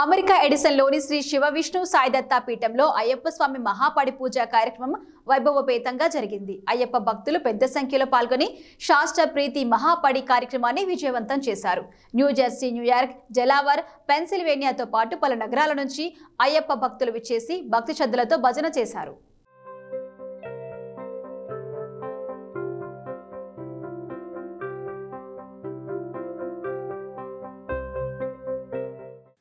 America ఎడిసన్లోని Shri Shiva Vishnu సాయిదత్తా పీఠంలో అయ్యప్ప స్వామి మహాపడి పూజ కార్యక్రమం వైభవపేతంగా జరిగింది. అయ్యప్ప భక్తులు పెద్ద సంఖ్యలో పాల్గొని శాస్త్ర ప్రీతి మహాపడి కార్యక్రమాన్ని విజయవంతం చేశారు. న్యూజెర్సీ, న్యూయార్క్, డెలావర్, పెన్సిల్వేనియాతో పాటు పలు నగరాల నుంచి అయ్యప్ప భక్తులు విచ్చేసి భక్తి శ్రద్ధలతో భజన చేశారు.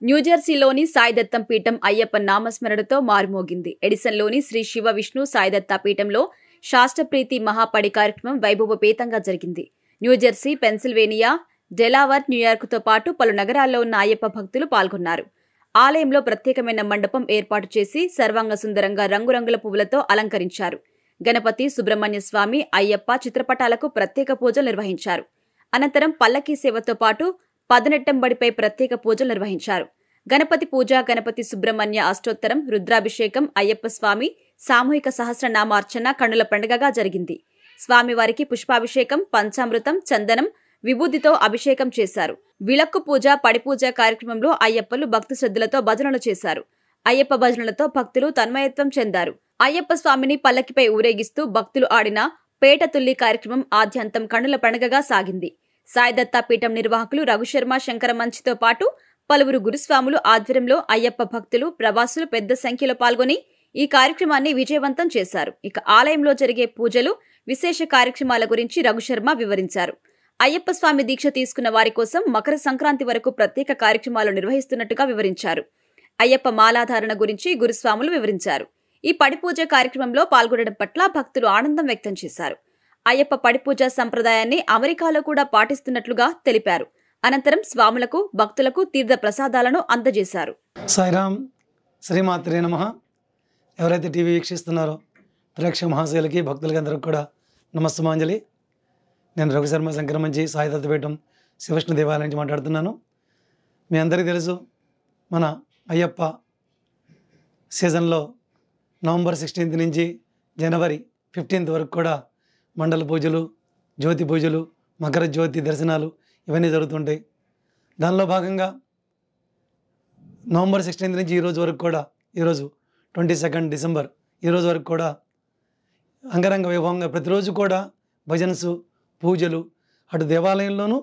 న్యూజెర్సీలోని సాయిదత్తం పీఠం అయ్యప్ప నామస్మరణతో మారుమోగింది. ఎడిసన్లోని శ్రీ శివ విష్ణు సాయిదత్తా పీఠంలో శాస్త్రప్రీతి మహాపడి కార్యక్రమం వైభవపేతంగా జరిగింది. న్యూజెర్సీ, పెన్సిల్వేనియా, డెలావర్, న్యూయార్క్తో పాటు పలు నగరాల్లో ఉన్న అయ్యప్ప భక్తులు పాల్గొన్నారు. ఆలయంలో ప్రత్యేకమైన మండపం ఏర్పాటు చేసి సర్వాంగ సుందరంగా రంగురంగుల పువ్వులతో అలంకరించారు. గణపతి, సుబ్రహ్మణ్య స్వామి, అయ్యప్ప చిత్రపటాలకు ప్రత్యేక పూజలు నిర్వహించారు. అనంతరం పల్లకీ సేవతో పాటు పదనెట్టంబడిపై ప్రత్యేక పూజలు నిర్వహించారు. గణపతి పూజ, గణపతి సుబ్రహ్మణ్య అష్టోత్తరం, రుద్రాభిషేకం, అయ్యప్ప స్వామి సామూహిక సహస్రనామార్చన కన్నుల పండుగగా జరిగింది. స్వామివారికి పుష్పాభిషేకం, పంచామృతం, చందనం, విభూతితో అభిషేకం చేశారు. విళక్కు పూజ, పడిపూజ కార్యక్రమంలో అయ్యప్పలు భక్తి శ్రద్ధలతో భజనలు చేశారు. అయ్యప్ప భజనలతో భక్తులు తన్మయత్వం చెందారు. అయ్యప్ప స్వామిని పల్లకిపై ఊరేగిస్తూ భక్తులు ఆడిన పేట తుల్లి కార్యక్రమం ఆద్యంతం కన్నుల పండుగగా సాగింది. సాయిదత్తా పీఠం నిర్వాహకులు రఘుశర్మ, శంకర మంచితో పాటు పలువురు గురుస్వాములు ఆధ్వర్యంలో అయ్యప్ప భక్తులు, ప్రవాసులు పెద్ద సంఖ్యలో పాల్గొని ఈ కార్యక్రమాన్ని విజయవంతం చేశారు. ఇక ఆలయంలో జరిగే పూజలు, విశేష కార్యక్రమాల గురించి రఘుశర్మ వివరించారు. అయ్యప్ప స్వామి దీక్ష తీసుకున్న వారి కోసం మకర సంక్రాంతి వరకు ప్రత్యేక కార్యక్రమాలు నిర్వహిస్తున్నట్టుగా వివరించారు. అయ్యప్ప మాలాధారణ గురించి గురుస్వాములు వివరించారు. ఈ పడిపూజ కార్యక్రమంలో పాల్గొనడం పట్ల భక్తులు ఆనందం వ్యక్తం చేశారు. అయ్యప్ప పడిపూజ సంప్రదాయాన్ని అమెరికాలో కూడా పాటిస్తున్నట్లుగా తెలిపారు. అనంతరం స్వాములకు, భక్తులకు తీర్థ ప్రసాదాలను అందజేశారు. సాయిరామ్, శ్రీమాత్రే నమః. ఎవరైతే టీవీ వీక్షిస్తున్నారో ప్రేక్షక మహాశయులకి, భక్తులకి అందరికి కూడా నమస్తమాంజలి. నేను రఘుశర్మ, శంకర మంచి, సాయిదత్త పీఠం శివవిష్ణు దేవాలయం నుంచి మాట్లాడుతున్నాను. మీ అందరికీ తెలుసు, మన అయ్యప్ప సీజన్లో నవంబర్ 16 నుంచి జనవరి 15 వరకు కూడా మండల పూజలు, జ్యోతి పూజలు, మకర జ్యోతి దర్శనాలు ఇవన్నీ జరుగుతుంటాయి. దానిలో భాగంగా నవంబర్ 16 నుంచి ఈరోజు వరకు కూడా, ఈరోజు 22 డిసెంబర్ ఈరోజు వరకు కూడా అంగరంగ వైభవంగా ప్రతిరోజు కూడా భజన్స్, పూజలు అటు దేవాలయంలోనూ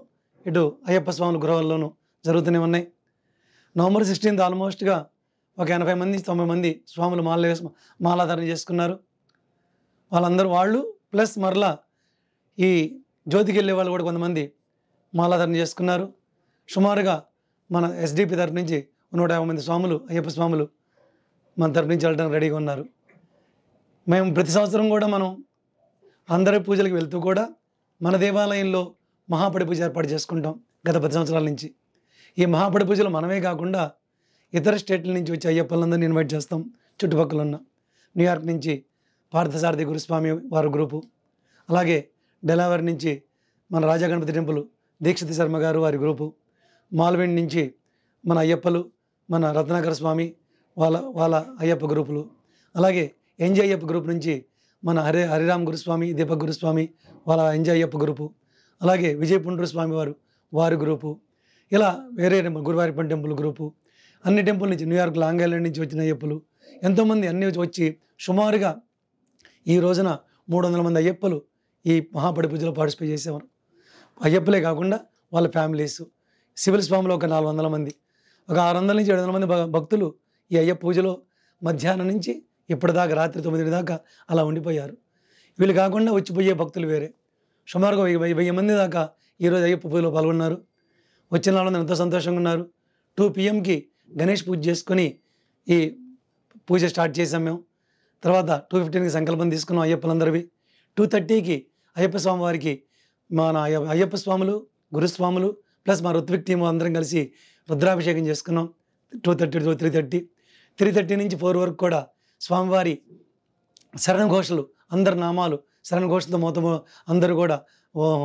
ఇటు అయ్యప్ప స్వాముల గృహాల్లోనూ జరుగుతూనే ఉన్నాయి. నవంబర్ 16 ఆల్మోస్ట్గా ఒక 80 మంది 90 మంది స్వాములు మాలాధారణ చేసుకున్నారు. వాళ్ళందరూ వాళ్ళు ప్లస్ మరలా ఈ జ్యోతికి వెళ్ళే వాళ్ళు కూడా కొంతమంది మాలాధారణ చేసుకున్నారు. సుమారుగా మన ఎస్డిపి తరఫు నుంచి 150 మంది స్వాములు, అయ్యప్ప స్వాములు మన తరఫు నుంచి వెళ్ళడానికి రెడీగా ఉన్నారు. మేము ప్రతి సంవత్సరం కూడా మనం అందరి పూజలకు వెళ్తూ కూడా మన దేవాలయంలో మహాపడి పూజ ఏర్పాటు చేసుకుంటాం గత 10 సంవత్సరాల నుంచి. ఈ మహాపడి పూజలు మనమే కాకుండా ఇతర స్టేట్ల నుంచి వచ్చి అయ్యప్పలందరినీ ఇన్వైట్ చేస్తాం. చుట్టుపక్కల ఉన్న న్యూయార్క్ నుంచి పార్థసారథి గురుస్వామి వారి గ్రూపు, అలాగే డెలావర్ నుంచి మన రాజా గణపతి టెంపుల్ దీక్షిత్ శర్మ గారు వారి గ్రూపు, మాల్వెండ్ నుంచి మన అయ్యప్పలు, మన రత్నాకర స్వామి వాళ్ళ అయ్యప్ప గ్రూపులు, అలాగే ఎన్జే అయ్యప్ప గ్రూప్ నుంచి మన హరిరామ్ గురుస్వామి, దీపక్ గురుస్వామి వాళ్ళ ఎన్జే అయ్యప్ప గ్రూపు, అలాగే విజయపుండ్రు స్వామి వారి గ్రూపు, ఇలా వేరే టెంపుల్ గురువారిపల్లి టెంపుల్ గ్రూపు, అన్ని టెంపుల్ నుంచి న్యూయార్క్, లాంగ్ ఐలాండ్ నుంచి వచ్చిన అయ్యప్పలు ఎంతోమంది అన్ని వచ్చి సుమారుగా ఈ రోజున 300 మంది అయ్యప్పలు ఈ మహాపడి పూజలో పార్టిసిపేట్ చేసేవారు. అయ్యప్పలే కాకుండా వాళ్ళ ఫ్యామిలీస్, సివిల్ స్వాములు ఒక 400 మంది, ఒక 600 నుంచి 700 మంది భక్తులు ఈ అయ్యప్ప పూజలో మధ్యాహ్నం నుంచి ఇప్పటిదాకా రాత్రి 9 దాకా అలా ఉండిపోయారు. వీళ్ళు కాకుండా వచ్చిపోయే భక్తులు వేరే సుమారుగా 1000 మంది దాకా ఈరోజు అయ్యప్ప పూజలో పాల్గొన్నారు. వచ్చిన వాళ్ళందరూ ఎంతో సంతోషంగా ఉన్నారు. 2 PM గణేష్ పూజ చేసుకొని ఈ పూజ స్టార్ట్ చేసాం మేము. తర్వాత 2:15 సంకల్పం తీసుకున్నాం అయ్యప్పలందరివి. 2:30 అయ్యప్ప స్వామి వారికి మన అయ్యప్ప స్వాములు, గురుస్వాములు ప్లస్ మా ఋత్విక్ టీము అందరం కలిసి రుద్రాభిషేకం చేసుకున్నాం. 2:30 to 3:30 నుంచి 4 వరకు కూడా స్వామివారి శరణ ఘోషలు, అందరి నామాలు శరణ ఘోషలతో మొత్తం అందరూ కూడా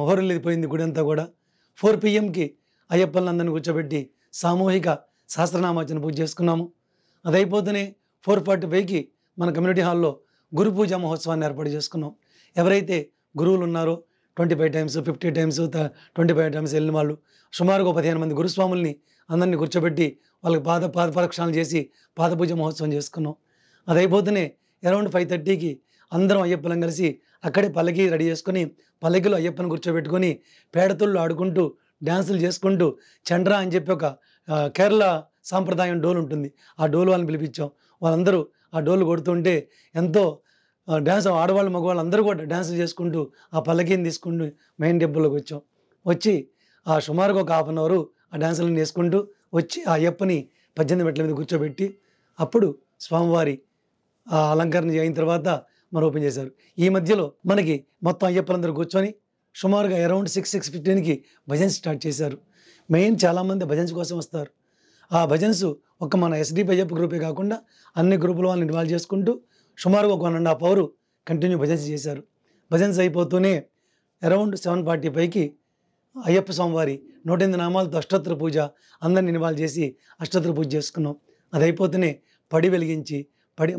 హోరెళ్ళిపోయింది గుడి అంతా కూడా. 4 PM అయ్యప్పలందరినీ కూర్చోబెట్టి సామూహిక సహస్రనామార్చన పూజ చేసుకున్నాము. అది అయిపోతూనే 4:45 మన కమ్యూనిటీ హాల్లో గురు పూజ మహోత్సవాన్ని ఏర్పాటు చేసుకున్నాం. ఎవరైతే గురువులు ఉన్నారో 25 times 50 times 25 times వెళ్ళిన వాళ్ళు సుమారుగా 15 మంది గురుస్వాముల్ని అందరినీ కూర్చోబెట్టి వాళ్ళకి పాద ప్రక్షాళన చేసి పాద పూజ మహోత్సవం చేసుకున్నాం. అది అయిపోతూనే అరౌండ్ 5:30కి అందరం అయ్యప్పలం కలిసి అక్కడే పల్లకి రెడీ చేసుకొని పల్లకిలో అయ్యప్పని కూర్చోబెట్టుకొని పేడతుళ్ళు ఆడుకుంటూ డ్యాన్సులు చేసుకుంటూ చండ్రా అని చెప్పి ఒక కేరళ సాంప్రదాయం డోలు ఉంటుంది. ఆ డోలు వాళ్ళని పిలిపించాం. వాళ్ళందరూ ఆ డోలు కొడుతుంటే ఎంతో డ్యాన్స్ ఆడవాళ్ళు మగవాళ్ళు అందరూ కూడా డ్యాన్సులు చేసుకుంటూ ఆ పల్లకీని తీసుకుంటూ మెయిన్ టెంపుల్లోకి వచ్చాం. వచ్చి ఆ సుమారుగా ఒక 1/2 అవర్ ఆ డ్యాన్సులను వేసుకుంటూ వచ్చి ఆ అయ్యప్పని 18 మెట్ల మీద కూర్చోబెట్టి అప్పుడు స్వామివారి ఆ అలంకరణ అయిన తర్వాత మనం ఓపెన్ చేశారు. ఈ మధ్యలో మనకి మొత్తం అయ్యప్పలందరూ కూర్చొని సుమారుగా అరౌండ్ 6:15కి భజన్స్ స్టార్ట్ చేశారు. మెయిన్ చాలామంది భజన్స్ కోసం వస్తారు. ఆ భజన్స్ ఒక మన ఎస్డిపి అయ్యప్ప గ్రూపే కాకుండా అన్ని గ్రూపుల వాళ్ళని ఇన్వాల్వ్ చేసుకుంటూ సుమారుగా ఒక 1.5 అవర్ కంటిన్యూ భజన్స్ చేశారు. భజన్స్ అయిపోతూనే అరౌండ్ 7:45కి అయ్యప్ప స్వామివారి 108 నామాలతో అష్టోత్తర పూజ అందరిని ఇన్వాల్వ్ చేసి అష్టోత్తర పూజ చేసుకున్నాం. అది అయిపోతూనే పడి వెలిగించి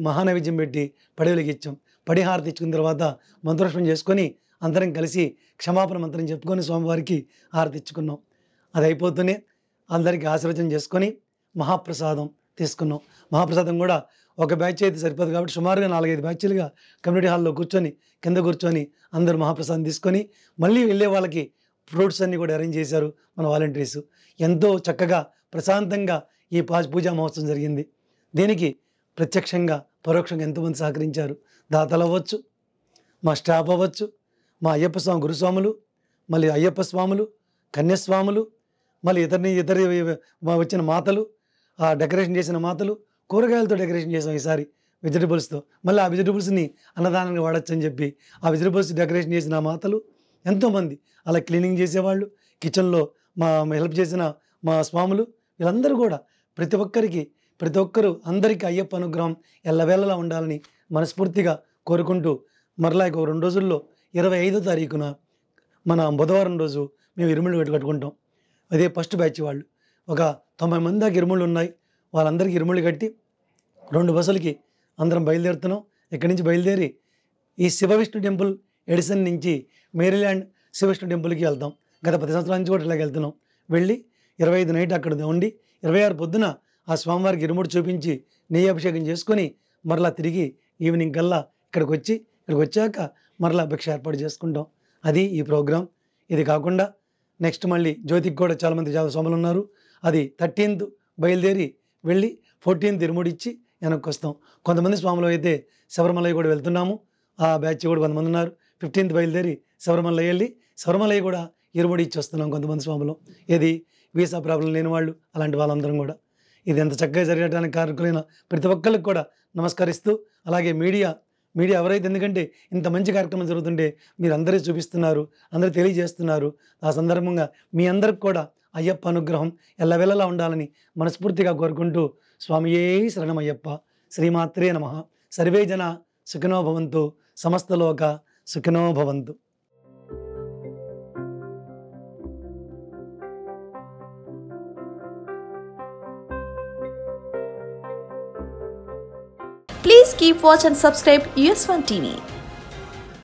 మహానైవేద్యం పెట్టి పడి వెలిగించాం. పడి హారతి ఇచ్చుకున్న తర్వాత మంత్రోష్పం చేసుకొని అందరం కలిసి క్షమాపణ మంత్రం చెప్పుకొని స్వామివారికి హారతి ఇచ్చుకున్నాం. అది అయిపోతూనే అందరికీ ఆశీర్వచనం చేసుకొని మహాప్రసాదం తీసుకున్నాం. మహాప్రసాదం కూడా ఒక బ్యాచ్ అయితే సరిపోదు కాబట్టి సుమారుగా 4-5 బ్యాచ్లుగా కమ్యూనిటీ హాల్లో కూర్చొని కింద కూర్చొని అందరూ మహాప్రసాదం తీసుకొని మళ్ళీ వెళ్ళే వాళ్ళకి ఫ్రూట్స్ అన్నీ కూడా అరేంజ్ చేశారు మన వాలంటీర్స్. ఎంతో చక్కగా ప్రశాంతంగా ఈ పూజా మహోత్సవం జరిగింది. దీనికి ప్రత్యక్షంగా పరోక్షంగా ఎంతోమంది సహకరించారు. దాతలు అవ్వచ్చు, మా స్టాఫ్ అవ్వచ్చు, మా అయ్యప్ప స్వామి గురుస్వాములు, మళ్ళీ అయ్యప్ప స్వాములు, కన్యస్వాములు, మళ్ళీ ఇతర వచ్చిన మాతలు, ఆ డెకరేషన్ చేసిన మాతలు, కూరగాయలతో డెకరేషన్ చేసాం ఈసారి వెజిటబుల్స్తో. మళ్ళీ ఆ వెజిటబుల్స్ని అన్నదానంగా వాడచ్చు అని చెప్పి ఆ వెజిటబుల్స్ డెకరేషన్ చేసిన మాతలు ఎంతోమంది, అలా క్లీనింగ్ చేసేవాళ్ళు, కిచెన్లో మా హెల్ప్ చేసిన మా స్వాములు, వీళ్ళందరూ కూడా ప్రతి ఒక్కరూ అందరికీ అయ్యప్ప అనుగ్రహం ఎల్లవేళలా ఉండాలని మనస్ఫూర్తిగా కోరుకుంటూ మరలా ఒక 2 రోజుల్లో 25వ తారీఖున మన బుధవారం రోజు మేము ఇరుముళ్ళు కట్టుకుంటాం. అదే ఫస్ట్ బ్యాచ్ వాళ్ళు ఒక 90 మంది దాకా ఇరుముళ్ళు ఉన్నాయి. వాళ్ళందరికీ ఇరుముళ్ళు కట్టి 2 బస్సులకి అందరం బయలుదేరుతున్నాం. ఇక్కడి నుంచి బయలుదేరి ఈ శివవిష్ణు టెంపుల్ ఎడిసన్ నుంచి మేరీల్యాండ్ శివవిష్ణు టెంపుల్కి వెళ్తాం. గత 10 సంవత్సరాల నుంచి కూడా ఇలాగ వెళ్తున్నాం. వెళ్ళి 25 నైట్ అక్కడ ఉండి 26 పొద్దున ఆ స్వామివారికి ఇరుముడు చూపించి నెయ్యి అభిషేకం చేసుకొని మరలా తిరిగి ఈవినింగ్ కల్లా ఇక్కడికి వచ్చాక మరలా భిక్ష ఏర్పాటు చేసుకుంటాం. అది ఈ ప్రోగ్రాం. ఇది కాకుండా నెక్స్ట్ మళ్ళీ జ్యోతికి కూడా చాలామంది స్వాములు ఉన్నారు. అది 13th బయలుదేరి వెళ్ళి 14th ఇరుముడి ఇచ్చి వెనక్కి వస్తాం. కొంతమంది స్వాములు అయితే శబరిమలై కూడా వెళ్తున్నాము. ఆ బ్యాచ్ కూడా కొంతమంది ఉన్నారు. 15th బయలుదేరి శబరిమలై వెళ్ళి శబరిమలై కూడా ఇరుముడి ఇచ్చి వస్తున్నాం కొంతమంది స్వాములు. ఇది వీసా ప్రాబ్లం లేని వాళ్ళు, అలాంటి వాళ్ళందరం కూడా. ఇది ఎంత చక్కగా జరగడానికి కారకులైన ప్రతి ఒక్కరికి కూడా నమస్కరిస్తూ, అలాగే మీడియా ఎవరైతే, ఎందుకంటే ఇంత మంచి కార్యక్రమం జరుగుతుంటే మీరు అందరూ చూపిస్తున్నారు, అందరూ తెలియజేస్తున్నారు. ఆ సందర్భంగా మీ అందరికి కూడా అయ్యప్ప అనుగ్రహం ఎల్లవేళలా ఉండాలని మనస్ఫూర్తిగా కోరుకుంటూ స్వామియే శరణమయ్యప్ప, శ్రీమాత్రే నమః. సర్వే జన సుఖినో భవంతు, సమస్తలోక సుఖినో భవంతు. Please keep watch and subscribe US1 TV.